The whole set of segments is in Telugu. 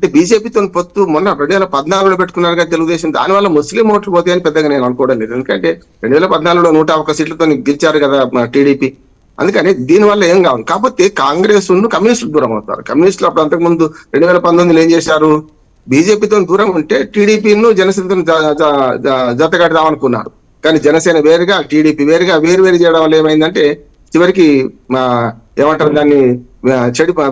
అంటే బీజేపీతో పొత్తు మొన్న 2014లో పెట్టుకున్నారు కదా తెలుగుదేశం, దానివల్ల ముస్లిం ఓట్లు పోతాయని పెద్దగా నేను అనుకోవడం లేదు. ఎందుకంటే 2014లో 101 సీట్లతో గెలిచారు కదా టీడీపీ. అందుకని దీనివల్ల ఏం కావాలి. కాకపోతే కాంగ్రెస్ కమ్యూనిస్టులు దూరం అవుతారు. కమ్యూనిస్టులు అప్పుడు అంతకుముందు 2019లో ఏం చేశారు, బీజేపీతో దూరం ఉంటే టీడీపీను జనసేనతో జతగడదాం అనుకున్నారు. కానీ జనసేన వేరుగా, టీడీపీ వేరుగా, వేరు చేయడం వల్ల ఏమైందంటే చివరికి ఏమంటారు దాన్ని,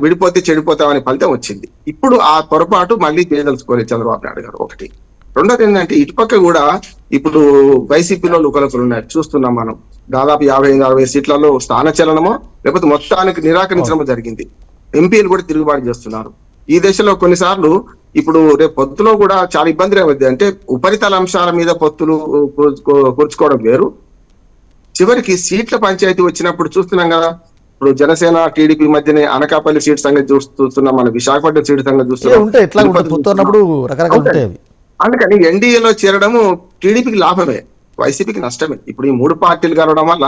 విడిపోతే చెడిపోతామనే ఫలితం వచ్చింది. ఇప్పుడు ఆ పొరపాటు మళ్ళీ చేయదలుచుకోలేదు చంద్రబాబు నాయుడు గారు. ఒకటి. రెండోది ఏంటంటే ఇటుపక్క కూడా ఇప్పుడు వైసీపీలో లుకలకులు ఉన్నాయి, చూస్తున్నాం మనం. దాదాపు 55-60 సీట్లలో స్థానచలనమో లేకపోతే మొత్తానికి నిరాకరించడమో జరిగింది. ఎంపీలు కూడా తిరుగుబాటు చేస్తున్నారు. ఈ దశలో కొన్నిసార్లు ఇప్పుడు రేపు పొత్తులో కూడా చాలా ఇబ్బందులు ఏమవుద్ది అంటే, ఉపరితల అంశాల మీద పొత్తులు కూర్చుకోవడం వేరు, చివరికి సీట్ల పంచాయతీ వచ్చినప్పుడు చూస్తున్నాం కదా. ఇప్పుడు జనసేన టీడీపీ మధ్యనే అనకాపల్లి సీట్ సంగతి చూస్తున్నాం, మన విశాఖపట్నం సీట్ సంగతి చూస్తున్నాం. అందుకని ఎన్డీఏలో చేరడము టీడీపీకి లాభమే, వైసీపీకి నష్టమే. ఇప్పుడు ఈ 3 పార్టీలు కలవడం వల్ల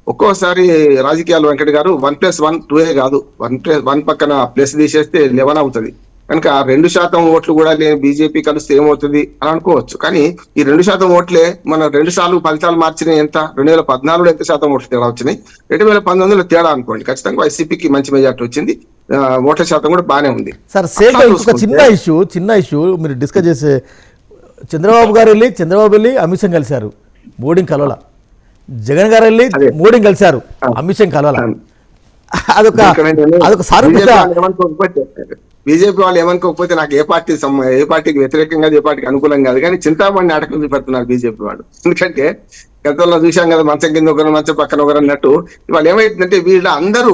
ఒక్కోసారి రాజకీయాలు వెంకట గారు 1+1 2 కాదు, 1+1 పక్కన ప్లస్ తీసేస్తే 11 అవుతుంది. కనుక 2% ఓట్లు కూడా నేను బీజేపీ కలిస్తే ఏమవుతుంది అని అనుకోవచ్చు. కానీ ఈ 2% ఓట్లే మన 2 సార్లు ఫలితాలు మార్చినాయి. ఎంత 2014లో ఎంత శాతం ఓట్లు తేడా వచ్చినాయి, 2019లో తేడా అనుకోండి. ఖచ్చితంగా వైసీపీకి మంచి మెజార్టీ వచ్చింది, ఓట్ల శాతం కూడా బాగానే ఉంది. సార్ చిన్న ఇష్యూ మీరు డిస్కస్ చేసే, చంద్రబాబు వెళ్ళి అమిత్ షా కలిశారు, మోడీని కలవాల. జగన్ గారు వెళ్ళి మోడీని కలిశారు, అమిత్ షా కలవాల. అదొక సారూప్యత. బీజేపీ వాళ్ళు ఏమనుకోకపోతే నాకు ఏ పార్టీకి వ్యతిరేకంగా, ఏ పార్టీకి అనుకూలం కాదు, కానీ చింతామణి నాటకం చూపెడుతున్నారు బీజేపీ వాళ్ళు. ఎందుకంటే గతంలో చూసాం కదా, మంచం కింద ఒకరు మంచం పక్కన ఒకరు అన్నట్టు. ఇవాళ ఏమైతుందంటే వీళ్ళ అందరూ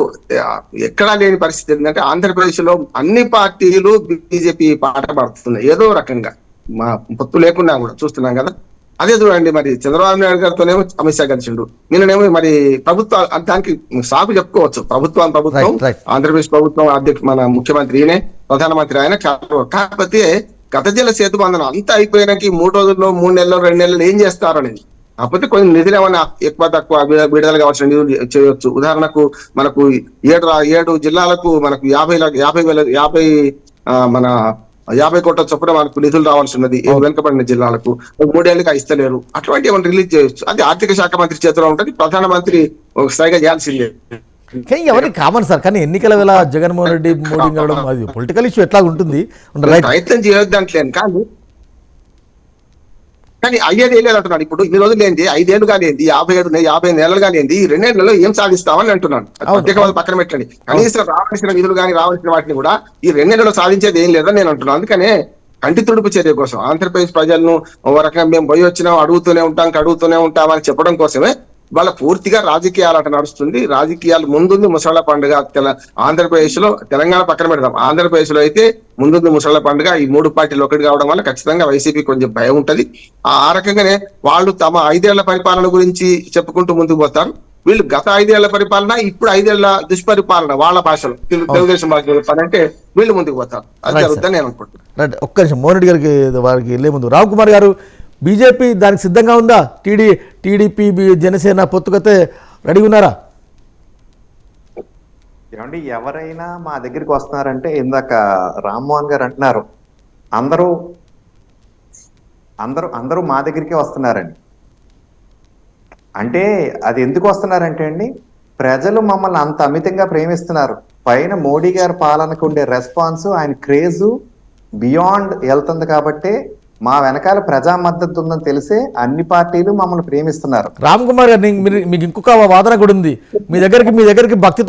ఎక్కడా లేని పరిస్థితి ఏంటంటే, ఆంధ్రప్రదేశ్ లో అన్ని పార్టీలు బీజేపీ పాట పాడుతున్నాయి ఏదో రకంగా, మా పొత్తు లేకుండా కూడా చూస్తున్నాం కదా. అదే చూడండి, మరి చంద్రబాబు నాయుడు గారితోనేమో అమిత్ షా కలిసిండు, నిన్ననేమో మరి ప్రభుత్వం, దానికి సాకు చెప్పుకోవచ్చు. ప్రభుత్వం ఆంధ్రప్రదేశ్ ప్రభుత్వం అధ్యక్షుడు మన ముఖ్యమంత్రి ఈయనే, ప్రధానమంత్రి ఆయన. కాకపోతే గత జల సేతు బంధనం అంతా అయిపోయినాక 3 రోజుల్లో 3 నెలల్లో 2 నెలలు ఏం చేస్తారు అనేది. కాకపోతే కొన్ని నిధులు ఏమైనా ఎక్కువ తక్కువ విడుదల కావాల్సిన నిధులు చేయొచ్చు. ఉదాహరణకు మనకు 7 జిల్లాలకు మనకు 50 కోట్ల చొప్పున మనకు నిధులు రావాల్సి ఉన్నది. వెనుకబడిన జిల్లాలకు 3 ఏళ్ళకి ఇస్తలేరు. అటువంటి ఏమైనా రిలీజ్ చేయొచ్చు. అది ఆర్థిక శాఖ మంత్రి చేతిలో ఉంటుంది, ప్రధానమంత్రి ఒక స్థాయిగా చేయాల్సిందే. ఎవరికి కామన్ సార్, కానీ ఎన్నికల వేళ జగన్మోహన్ రెడ్డి మోడీ కలవడం అది పొలిటికల్ ఇష్యూ ఎట్లా ఉంటుంది, ప్రయత్నం చేయొద్దు అంటలేను. కానీ అయ్యేది ఏం లేదు అంటున్నాడు. ఇప్పుడు ఇన్ని రోజులు ఏంటి, 5 ఏళ్ళు కానింది, 50 నెలలు కానింది, ఈ 2 నెలల్లో ఏం సాధిస్తామని అంటున్నాను. ప్రత్యేకవాద పక్కన పెట్టండి, కనీసం రావాల్సిన నిధులు కానీ రావాల్సిన వాటిని కూడా ఈ 2 నెలల్లో సాధించేది ఏం లేదని నేను అంటున్నాను. అందుకనే కంటి తుడుపు చర్య కోసం ఆంధ్రప్రదేశ్ ప్రజలను ఒక రకంగా మేము పోయి వచ్చినాం, అడుగుతూనే ఉంటామని చెప్పడం కోసమే వాళ్ళ పూర్తిగా రాజకీయాలు అట నడుస్తుంది. రాజకీయాలు ముందుంది ముసళ్ళ పండుగ. ఆంధ్రప్రదేశ్ లో, తెలంగాణ పక్కన పెడదాం, ఆంధ్రప్రదేశ్ లో అయితే ముందుంది ముసళ్ళ పండుగ. ఈ 3 పార్టీలు ఒకటి కావడం వల్ల ఖచ్చితంగా వైసీపీ కొంచెం భయం ఉంటది. ఆ రకంగానే వాళ్ళు తమ 5 ఏళ్ల పరిపాలన గురించి చెప్పుకుంటూ ముందుకు పోతారు. వీళ్ళు గత 5 ఏళ్ల పరిపాలన, ఇప్పుడు 5 ఏళ్ల దుష్పరిపాలన వాళ్ళ భాషలో, తెలుగుదేశం భాషలో చెప్పాలంటే వీళ్ళు ముందుకు పోతారు. అది జరుగుతుందని నేను అనుకుంటున్నాను. ఒక్క నిమిషం, మోహన్ రెడ్డి గారికి వారికి వెళ్ళే ముందు రామ్ కుమార్ గారు, బీజేపీ దానికి సిద్ధంగా ఉందా? టీడీపీ జనసేన పొత్తుకతే రెడీ ఉన్నారా? ఏమండి, ఎవరైనా మా దగ్గరికి వస్తున్నారంటే, ఇందాక రామ్మోహన్ గారు అంటున్నారు అందరూ మా దగ్గరికే వస్తున్నారండి. అంటే అది ఎందుకు వస్తున్నారంటే అండి, ప్రజలు మమ్మల్ని అంత అమితంగా ప్రేమిస్తున్నారు. పైన మోడీ గారి పాలనకు ఉండే రెస్పాన్స్, ఆయన క్రేజు బియాండ్ వెళ్తుంది కాబట్టి మా వెనకాల ప్రజా మద్దతు ఉందని తెలిసే అన్ని పార్టీలు మమ్మల్ని ప్రేమిస్తున్నారు. రామ్ కుమార్ గారు, మీకు ఇంకొక వాదన కూడా ఉంది. మీ దగ్గరికి భక్తితో